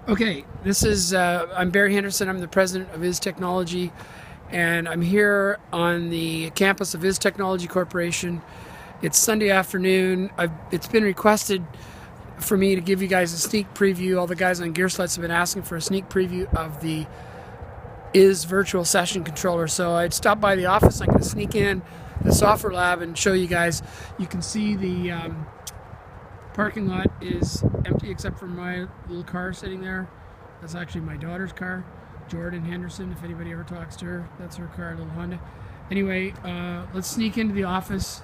Okay, this is, I'm Barry Henderson. I'm the president of Is Technology, and I'm here on the campus of Is Technology Corporation. It's Sunday afternoon. It's been requested for me to give you guys a sneak preview. All the guys on Gearslets have been asking for a sneak preview of the Is virtual session controller. So I'd stop by the office. I'm going to sneak in the software lab and show you guys. You can see the parking lot is empty except for my little car sitting there. That's actually my daughter's car, Jordan Henderson. If anybody ever talks to her, that's her car, a little Honda. Anyway, let's sneak into the office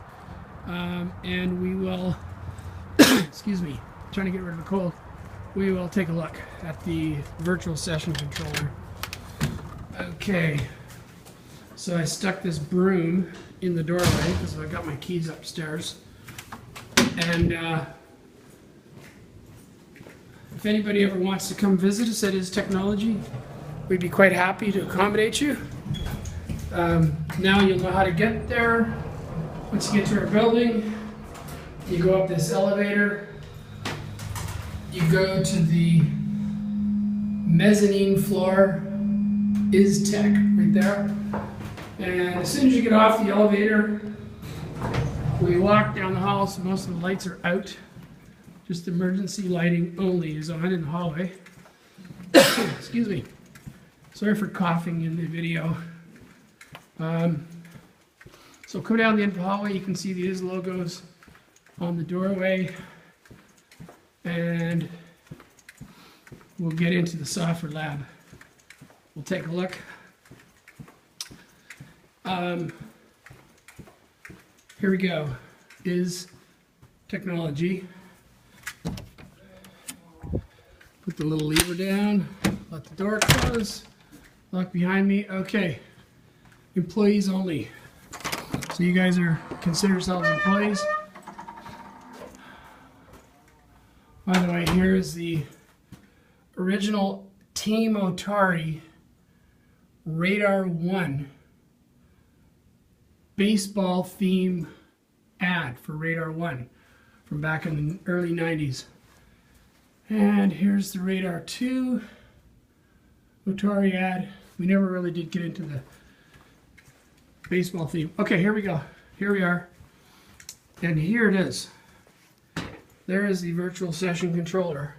and we will, excuse me, trying to get rid of the cold. We will take a look at the virtual session controller. Okay, so I stuck this broom in the doorway because I got my keys upstairs. And if anybody ever wants to come visit us at Is Technology, we'd be quite happy to accommodate you. Now you'll know how to get there. Once you get to our building, you go up this elevator, you go to the mezzanine floor, Is Tech, right there. And as soon as you get off the elevator, we walk down the hall, so most of the lights are out. Just emergency lighting only is on in the hallway. Excuse me. Sorry for coughing in the video. So come down the end of the hallway, you can see the Is logos on the doorway. And we'll get into the software lab. We'll take a look. Here we go. Is Technology. Put the little lever down, let the door close, lock behind me. Okay, employees only. So you guys consider yourselves employees. By the way, here is the original Team Otari Radar 1 baseball theme ad for Radar 1 from back in the early 90s. And here's the Radar 2 Otari ad. We never really did get into the baseball theme. Okay, here we go. Here we are. And here it is. There is the virtual session controller.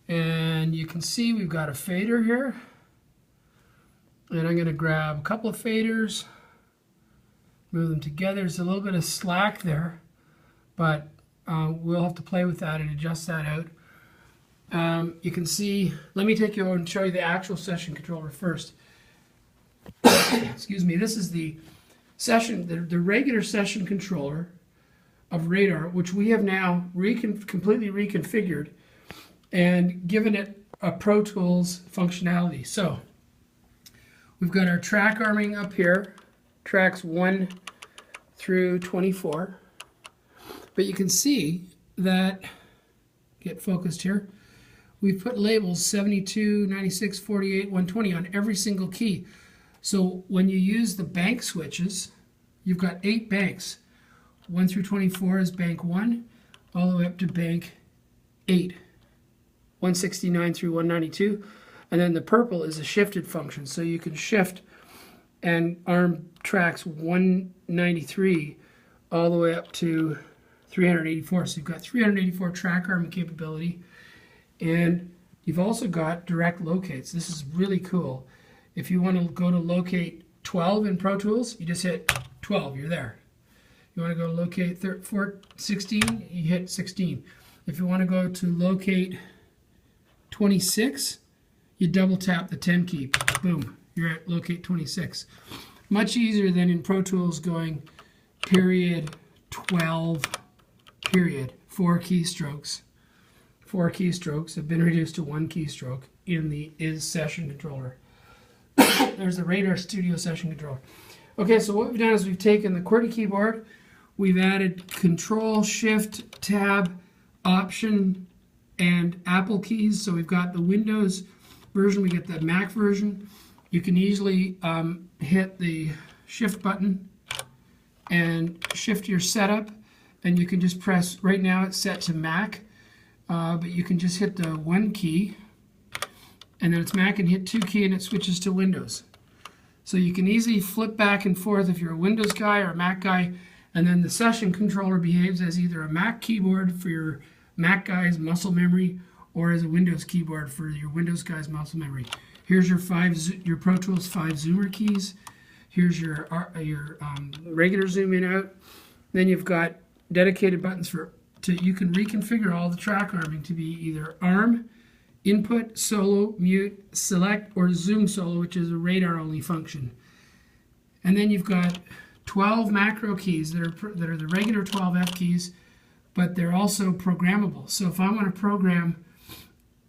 And you can see we've got a fader here. And I'm going to grab a couple of faders, move them together. There's a little bit of slack there, but we'll have to play with that and adjust that out. You can see, let me take you over and show you the actual session controller first. Excuse me, this is the session, the regular session controller of Radar, which we have now completely reconfigured and given it a Pro Tools functionality. So we've got our track arming up here, tracks 1 through 24. But you can see that, get focused here, we've put labels 72, 96, 48, 120 on every single key. So when you use the bank switches, you've got 8 banks. 1 through 24 is bank 1, all the way up to bank 8. 169 through 192. And then the purple is a shifted function. So you can shift and arm tracks 193 all the way up to 384. So you've got 384 track arming capability. And you've also got direct locates. This is really cool. If you want to go to locate 12 in Pro Tools, you just hit 12, you're there. You want to go to locate 16, you hit 16. If you want to go to locate 26, you double tap the 10 key. Boom, you're at locate 26. Much easier than in Pro Tools going period 12 period. 4 keystrokes. 4 keystrokes have been reduced to 1 keystroke in the Is session controller. There's the Radar Studio session controller. Okay, so what we've done is we've taken the QWERTY keyboard, we've added Control, Shift, Tab, Option, and Apple keys. So we've got the Windows version, we get the Mac version. You can easily hit the Shift button and shift your setup, and you can just press, right now it's set to Mac, but you can just hit the 1 key and then it's Mac and hit 2 key and it switches to Windows. So you can easily flip back and forth if you're a Windows guy or a Mac guy, and then the session controller behaves as either a Mac keyboard for your Mac guy's muscle memory or as a Windows keyboard for your Windows guy's muscle memory. Here's your Pro Tools 5 zoomer keys. Here's your regular zoom in out. Then you've got dedicated buttons you can reconfigure all the track arming to be either arm, input, solo, mute, select, or zoom solo, which is a radar only function. And then you've got 12 macro keys that are the regular 12 F keys, but they're also programmable. So if I want to program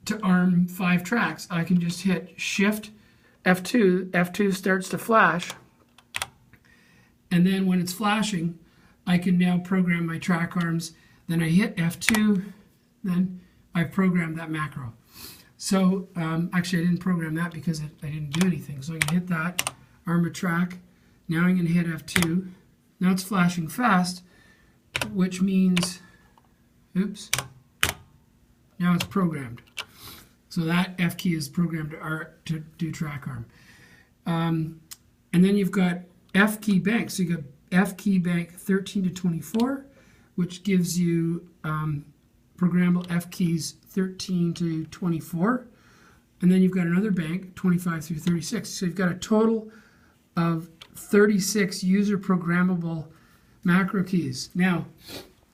to arm 5 tracks, I can just hit Shift F2. F2 starts to flash, and then when it's flashing, I can now program my track arms. Then I hit F2, then I've programmed that macro. So actually I didn't program that because I didn't do anything. So I'm going to hit that, arm a track. Now I'm going to hit F2. Now it's flashing fast, which means, oops, now it's programmed. So that F key is programmed to do track arm. And then you've got F key bank. So you got F key bank 13 to 24, which gives you programmable F keys 13 to 24. And then you've got another bank, 25 through 36. So you've got a total of 36 user programmable macro keys. Now,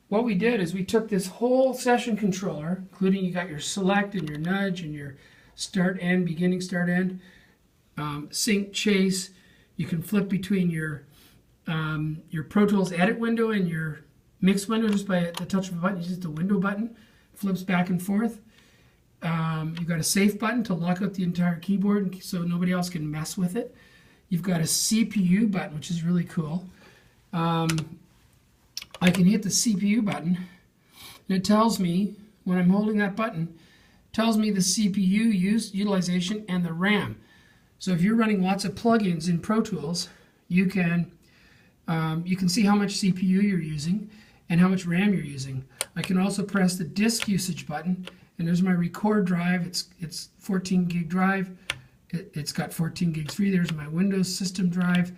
what we did is we took this whole session controller, including you got your select and your nudge and your start end, beginning, start end, sync, chase. You can flip between your Pro Tools edit window and your mix window just by the touch of a button. You just hit the window button, flips back and forth. You've got a safe button to lock out the entire keyboard so nobody else can mess with it. You've got a CPU button, which is really cool. I can hit the CPU button, and it tells me, when I'm holding that button, tells me the CPU utilization and the RAM. So if you're running lots of plugins in Pro Tools, you can see how much CPU you're using and how much RAM you're using. I can also press the disk usage button, and there's my record drive. It's 14 gig drive. It's got 14 gigs free. There's my Windows system drive,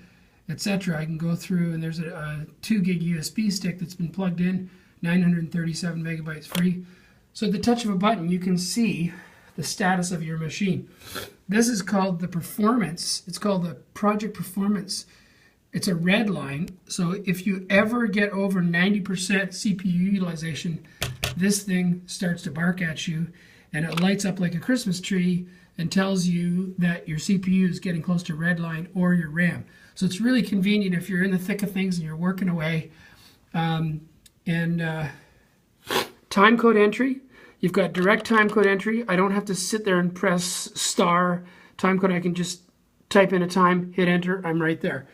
etc. I can go through, and there's a 2 gig USB stick that's been plugged in, 937 megabytes free. So at the touch of a button, you can see the status of your machine. This is called the performance. It's called the project performance. It's a red line. So if you ever get over 90% CPU utilization, this thing starts to bark at you, and it lights up like a Christmas tree and tells you that your CPU is getting close to red line or your RAM. So it's really convenient if you're in the thick of things and you're working away. Time code entry. You've got direct time code entry. I don't have to sit there and press star time code. I can just type in a time, hit enter, I'm right there.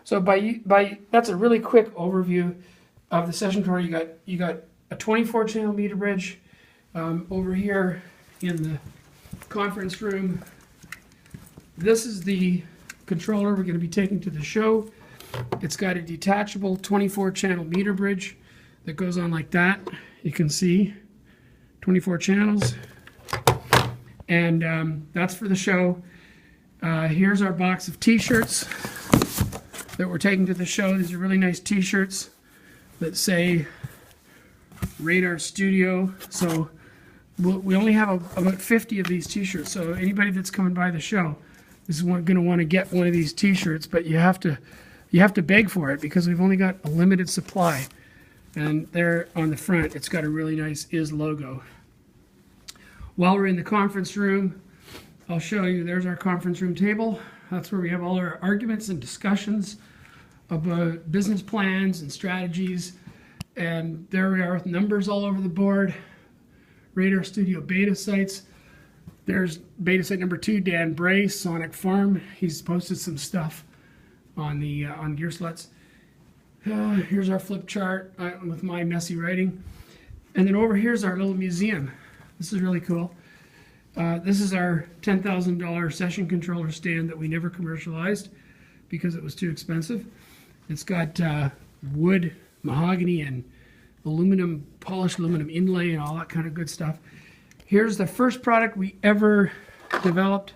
So that's a really quick overview of the session controller. You got a 24 channel meter bridge over here in the conference room. This is the controller we're going to be taking to the show. It's got a detachable 24 channel meter bridge that goes on like that. You can see 24 channels, and that's for the show. Here's our box of t-shirts that we're taking to the show. These are really nice t-shirts that say Radar Studio. So we only have about 50 of these t-shirts, so anybody that's coming by the show is going to want to get one of these t-shirts, but you have to beg for it because we've only got a limited supply. And there on the front, it's got a really nice IS logo. While we're in the conference room, I'll show you, there's our conference room table. That's where we have all our arguments and discussions about business plans and strategies. And there we are with numbers all over the board. Radar Studio beta sites. There's beta site number 2, Dan Bray, Sonic Farm. He's posted some stuff on Gear Sluts. Here's our flip chart with my messy writing. And then over here's our little museum. This is really cool. This is our $10,000 session controller stand that we never commercialized because it was too expensive. It's got wood, mahogany, and aluminum, polished aluminum inlay and all that kind of good stuff. Here's the first product we ever developed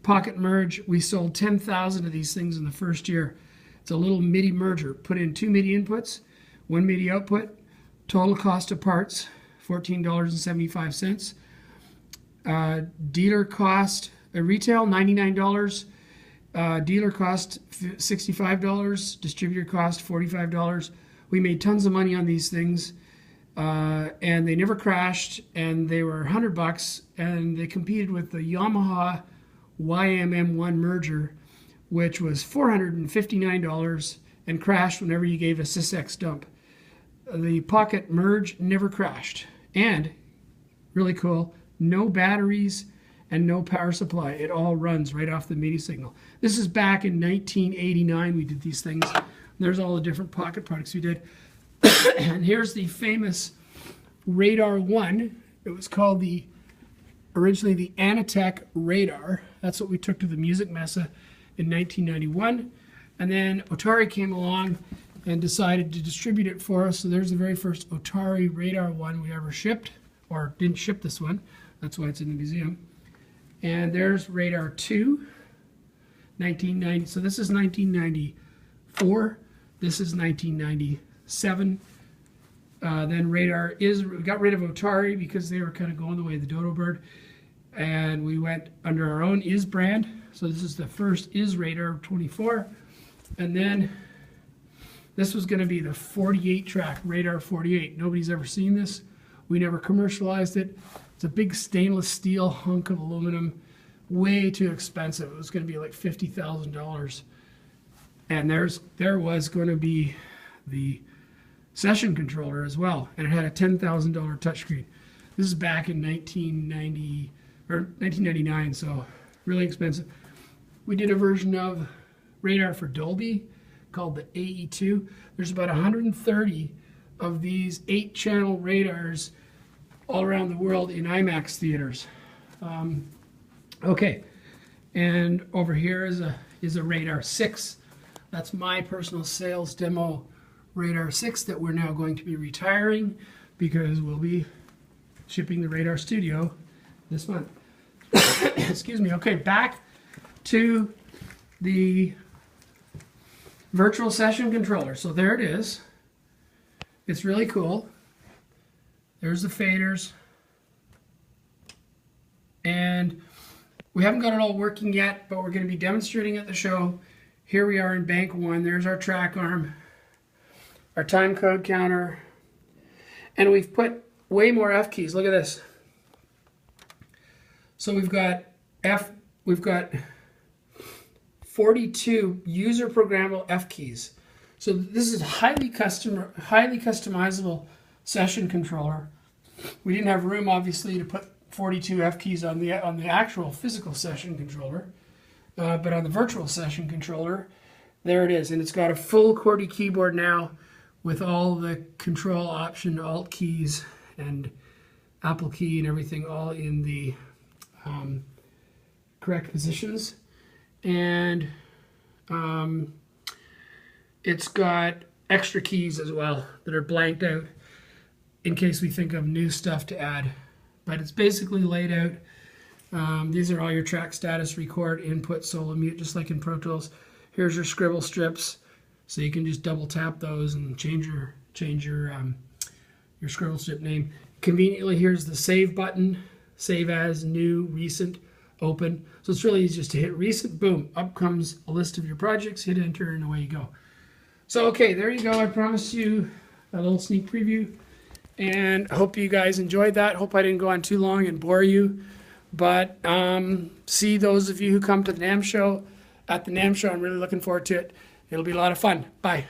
Pocket Merge. We sold 10,000 of these things in the first year. It's a little MIDI merger. Put in 2 MIDI inputs, 1 MIDI output. Total cost of parts, $14.75. Dealer cost, retail, $99. Dealer cost, $65. Distributor cost, $45. We made tons of money on these things. And they never crashed, and they were $100, and they competed with the Yamaha YMM1 merger, which was $459 and crashed whenever you gave a SysX dump. The Pocket Merge never crashed, and really cool, no batteries and no power supply. It all runs right off the MIDI signal. This is back in 1989 we did these things. There's all the different Pocket products we did. And here's the famous Radar 1. It was called originally the Anatech Radar. That's what we took to the Music Messe in 1991. And then Otari came along and decided to distribute it for us. So there's the very first Otari Radar 1 we ever shipped, or didn't ship this one. That's why it's in the museum. And there's Radar 2, 1990. So this is 1994. This is 1997. Then Radar we got rid of Otari because they were kind of going the way of the Dodo Bird. And we went under our own Is brand. So this is the first Is Radar 24. And then this was going to be the 48 track, Radar 48. Nobody's ever seen this. We never commercialized it. It's a big stainless steel hunk of aluminum, way too expensive. It was going to be like $50,000. And there was going to be the session controller as well, and it had a $10,000 touchscreen. This is back in 1990 or 1999, so really expensive. We did a version of Radar for Dolby called the AE2. There's about 130 of these 8-channel radars all around the world in IMAX theaters. Okay, and over here is a Radar 6. That's my personal sales demo Radar 6 that we're now going to be retiring because we'll be shipping the Radar Studio this month. Excuse me. Okay, back to the virtual session controller. So there it is. It's really cool. There's the faders. And we haven't got it all working yet, but we're going to be demonstrating at the show. Here we are in bank 1. There's our track arm, our time code counter, and we've put way more F keys. Look at this. So we've got 42 user programmable F keys. So this is a highly customizable session controller. We didn't have room, obviously, to put 42 F keys on the actual physical session controller, but on the virtual session controller, there it is, and it's got a full QWERTY keyboard now with all the control option alt keys and Apple key and everything all in the correct positions. And it's got extra keys as well that are blanked out in case we think of new stuff to add. But it's basically laid out. These are all your track status, record, input, solo, mute, just like in Pro Tools. Here's your scribble strips, so you can just double tap those and change your scribble strip name. Conveniently, here's the save button, save as, new, recent, open. So it's really easy just to hit recent, boom, up comes a list of your projects, hit enter, and away you go. So okay, there you go. I promised you a little sneak preview, and I hope you guys enjoyed that. Hope I didn't go on too long and bore you. But see those of you who come to the NAMM show, at the NAMM show, I'm really looking forward to it. It'll be a lot of fun. Bye.